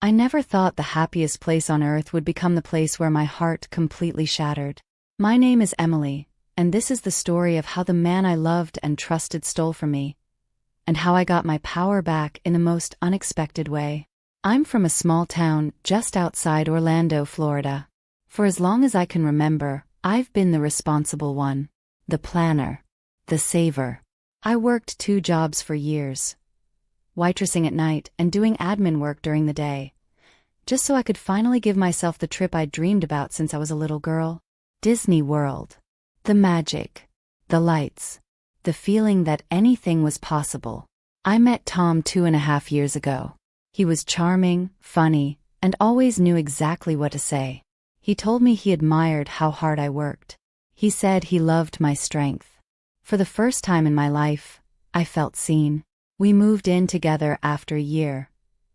I never thought the happiest place on earth would become the place where my heart completely shattered. My name is Emily, and this is the story of how the man I loved and trusted stole from me, and how I got my power back in the most unexpected way. I'm from a small town just outside Orlando, Florida. For as long as I can remember, I've been the responsible one, the planner, the saver. I worked 2 jobs for years, waitressing at night and doing admin work during the day, just so I could finally give myself the trip I'd dreamed about since I was a little girl. Disney World. The magic, the lights, the feeling that anything was possible. I met Tom 2.5 years ago. He was charming, funny, and always knew exactly what to say. He told me he admired how hard I worked. He said he loved my strength. For the first time in my life, I felt seen. We moved in together after a year,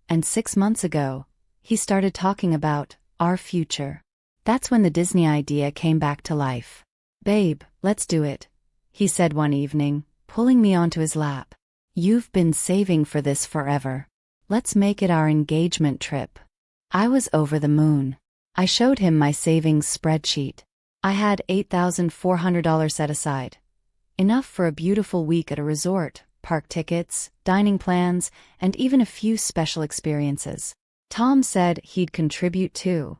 and 6 months ago, he started talking about our future. That's when the Disney idea came back to life. "Babe, let's do it," he said one evening, pulling me onto his lap. "You've been saving for this forever. Let's make it our engagement trip." I was over the moon. I showed him my savings spreadsheet. I had $8,400 set aside, enough for a beautiful week at a resort, park tickets, dining plans, and even a few special experiences. Tom said he'd contribute too,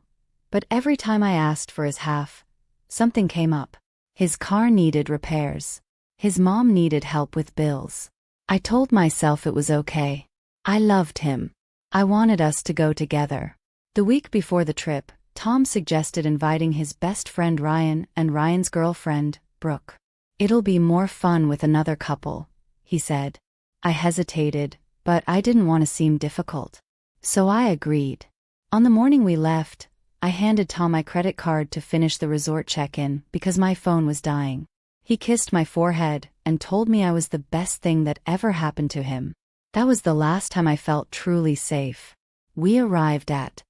but every time I asked for his half, something came up. His car needed repairs. His mom needed help with bills. I told myself it was okay. I loved him. I wanted us to go together. The week before the trip, Tom suggested inviting his best friend Ryan and Ryan's girlfriend, Brooke. "It'll be more fun with another couple," he said. I hesitated, but I didn't want to seem difficult. So I agreed. On the morning we left, I handed Tom my credit card to finish the resort check-in because my phone was dying. He kissed my forehead and told me I was the best thing that ever happened to him. That was the last time I felt truly safe. We arrived at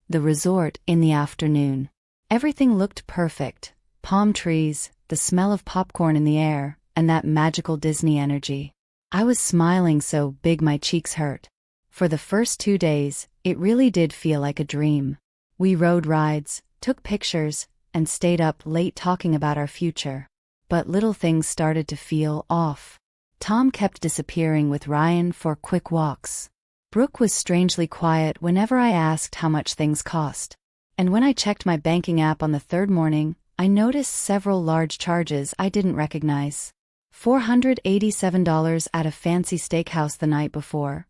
the resort in the afternoon. Everything looked perfect. Palm trees, the smell of popcorn in the air, and that magical Disney energy. I was smiling so big my cheeks hurt. For the first 2 days, it really did feel like a dream. We rode rides, took pictures, and stayed up late talking about our future. But little things started to feel off. Tom kept disappearing with Ryan for quick walks. Brooke was strangely quiet whenever I asked how much things cost. And when I checked my banking app on the 3rd morning, I noticed several large charges I didn't recognize. $487 at a fancy steakhouse the night before,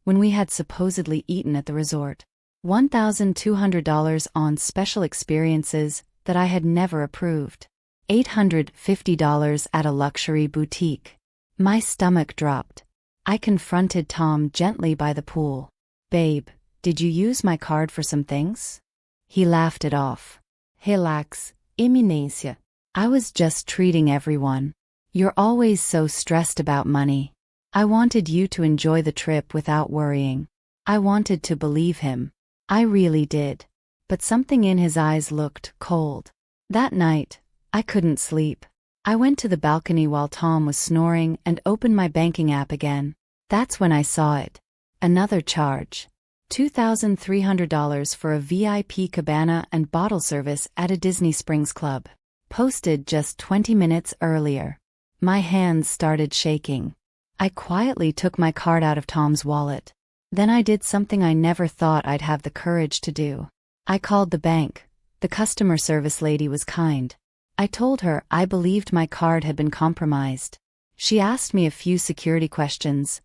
when we had supposedly eaten at the resort. $1,200 on special experiences that I had never approved. $850 at a luxury boutique. My stomach dropped. I confronted Tom gently by the pool. "Babe, did you use my card for some things?" He laughed it off. "Relax, Eminência. I was just treating everyone. You're always so stressed about money. I wanted you to enjoy the trip without worrying." I wanted to believe him. I really did. But something in his eyes looked cold. That night, I couldn't sleep. I went to the balcony while Tom was snoring and opened my banking app again. That's when I saw it. Another charge. $2,300 for a VIP cabana and bottle service at a Disney Springs club. Posted just 20 minutes earlier. My hands started shaking. I quietly took my card out of Tom's wallet. Then I did something I never thought I'd have the courage to do. I called the bank. The customer service lady was kind. I told her I believed my card had been compromised. She asked me a few security questions,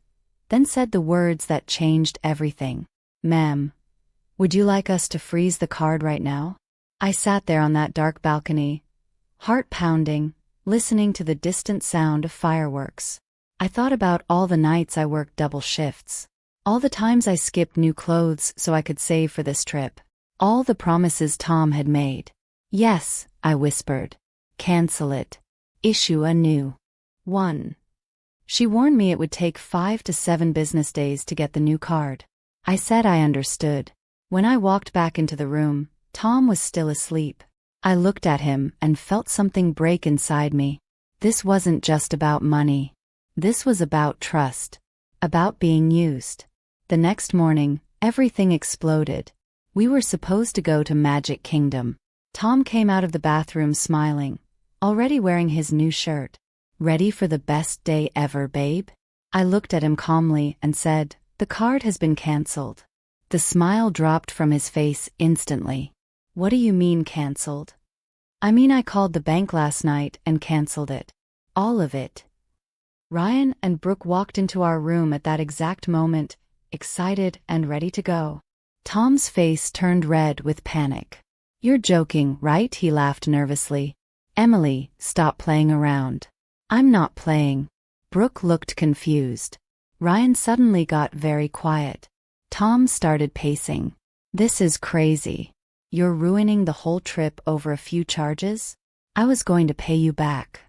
then said the words that changed everything. "Ma'am, would you like us to freeze the card right now?" I sat there on that dark balcony, heart pounding, listening to the distant sound of fireworks. I thought about all the nights I worked double shifts. All the times I skipped new clothes so I could save for this trip. All the promises Tom had made. "Yes," I whispered. "Cancel it. Issue a new one." She warned me it would take 5 to 7 business days to get the new card. I said I understood. When I walked back into the room, Tom was still asleep. I looked at him and felt something break inside me. This wasn't just about money. This was about trust. About being used. The next morning, Everything exploded. We were supposed to go to Magic Kingdom. Tom came out of the bathroom smiling, already wearing his new shirt. Ready for the best day ever, babe? I looked at him calmly and said, the card has been cancelled. The smile dropped from his face instantly. What do you mean cancelled? I mean I called the bank last night and cancelled it. All of it. Ryan and Brooke walked into our room at that exact moment, excited and ready to go. Tom's face turned red with panic. You're joking, right? He laughed nervously. Emily, stop playing around. I'm not playing. Brooke looked confused. Ryan suddenly got very quiet. Tom started pacing. This is crazy. You're ruining the whole trip over a few charges? I was going to pay you back.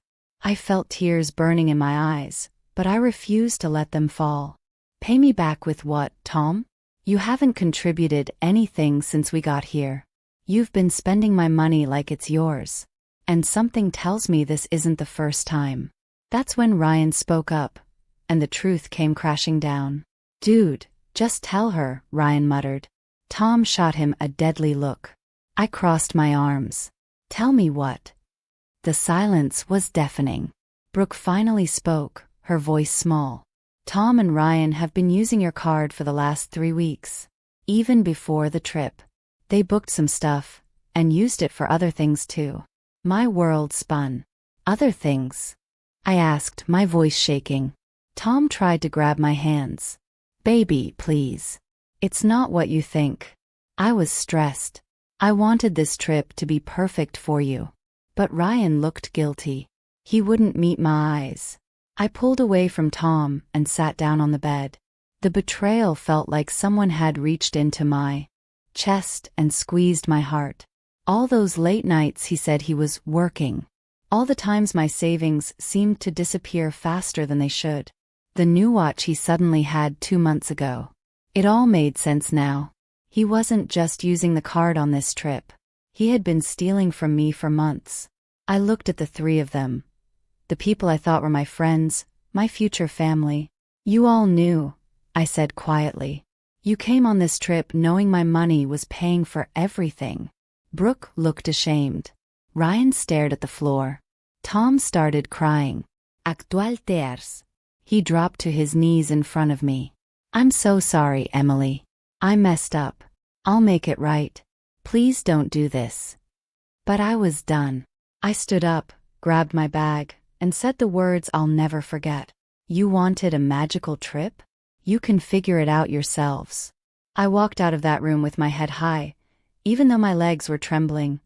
I felt tears burning in my eyes, but I refused to let them fall. Pay me back with what, Tom? You haven't contributed anything since we got here. You've been spending my money like it's yours. And something tells me this isn't the first time. That's when Ryan spoke up, and the truth came crashing down. Dude, just tell her, Ryan muttered. Tom shot him a deadly look. I crossed my arms. Tell me what? The silence was deafening. Brooke finally spoke, her voice small. Tom and Ryan have been using your card for the last 3 weeks. Even before the trip. They booked some stuff, and used it for other things too. My world spun. Other things? I asked, my voice shaking. Tom tried to grab my hands. Baby, please. It's not what you think. I was stressed. I wanted this trip to be perfect for you. But Ryan looked guilty. He wouldn't meet my eyes. I pulled away from Tom and sat down on the bed. The betrayal felt like someone had reached into my chest and squeezed my heart. All those late nights he said he was working. All the times my savings seemed to disappear faster than they should. The new watch he suddenly had 2 months ago. It all made sense now. He wasn't just using the card on this trip. He had been stealing from me for months. I looked at the 3 of them. The people I thought were my friends, my future family. You all knew, I said quietly. You came on this trip knowing my money was paying for everything. Brooke looked ashamed. Ryan stared at the floor. Tom started crying. Actual tears. He dropped to his knees in front of me. I'm so sorry, Emily. I messed up. I'll make it right. Please don't do this. But I was done. I stood up, grabbed my bag, and said the words I'll never forget. You wanted a magical trip? You can figure it out yourselves. I walked out of that room with my head high, even though my legs were trembling.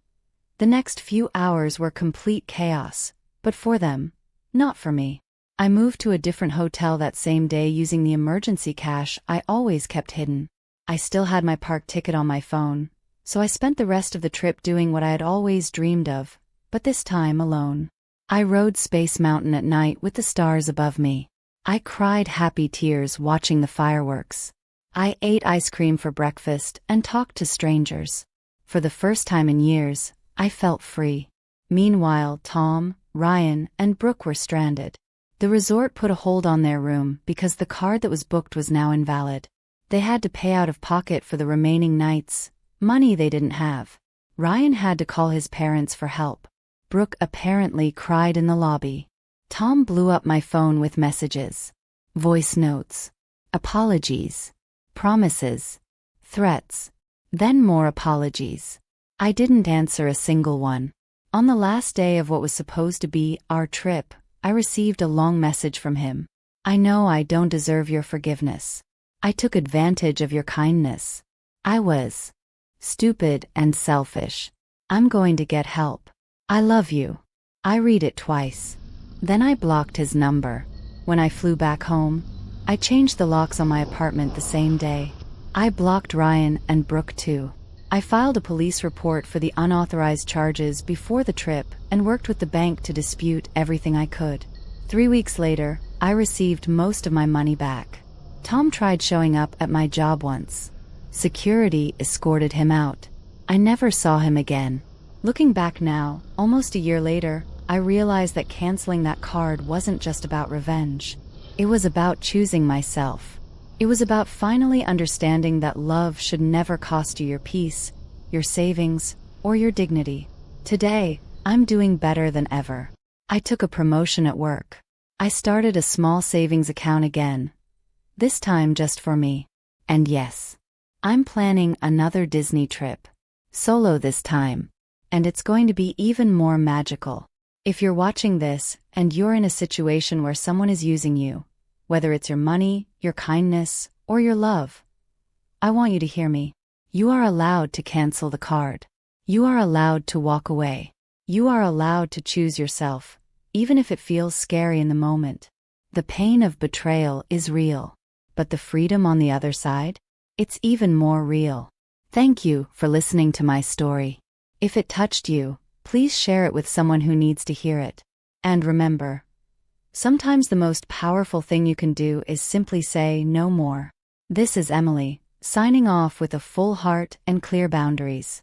The next few hours were complete chaos, but for them, not for me. I moved to a different hotel that same day using the emergency cash I always kept hidden. I still had my park ticket on my phone, so I spent the rest of the trip doing what I had always dreamed of, but this time alone. I rode Space Mountain at night with the stars above me. I cried happy tears watching the fireworks. I ate ice cream for breakfast and talked to strangers. For the first time in years, I felt free. Meanwhile, Tom, Ryan, and Brooke were stranded. The resort put a hold on their room because the card that was booked was now invalid. They had to pay out of pocket for the remaining nights, money they didn't have. Ryan had to call his parents for help. Brooke apparently cried in the lobby. Tom blew up my phone with messages. Voice notes. Apologies. Promises. Threats. Then more apologies. I didn't answer a single one. On the last day of what was supposed to be our trip, I received a long message from him. I know I don't deserve your forgiveness. I took advantage of your kindness. I was stupid and selfish. I'm going to get help. I love you. I read it twice. Then I blocked his number. When I flew back home, I changed the locks on my apartment the same day. I blocked Ryan and Brooke too. I filed a police report for the unauthorized charges before the trip and worked with the bank to dispute everything I could. 3 weeks later, I received most of my money back. Tom tried showing up at my job once. Security escorted him out. I never saw him again. Looking back now, almost a year later, I realized that canceling that card wasn't just about revenge. It was about choosing myself. It was about finally understanding that love should never cost you your peace, your savings, or your dignity. Today, I'm doing better than ever. I took a promotion at work. I started a small savings account again, this time just for me. And yes, I'm planning another Disney trip. Solo this time. And it's going to be even more magical. If you're watching this and you're in a situation where someone is using you, whether it's your money, your kindness, or your love, I want you to hear me. You are allowed to cancel the card. You are allowed to walk away. You are allowed to choose yourself, even if it feels scary in the moment. The pain of betrayal is real, but the freedom on the other side? It's even more real. Thank you for listening to my story. If it touched you, please share it with someone who needs to hear it. And remember, sometimes the most powerful thing you can do is simply say no more. This is Emily, signing off with a full heart and clear boundaries.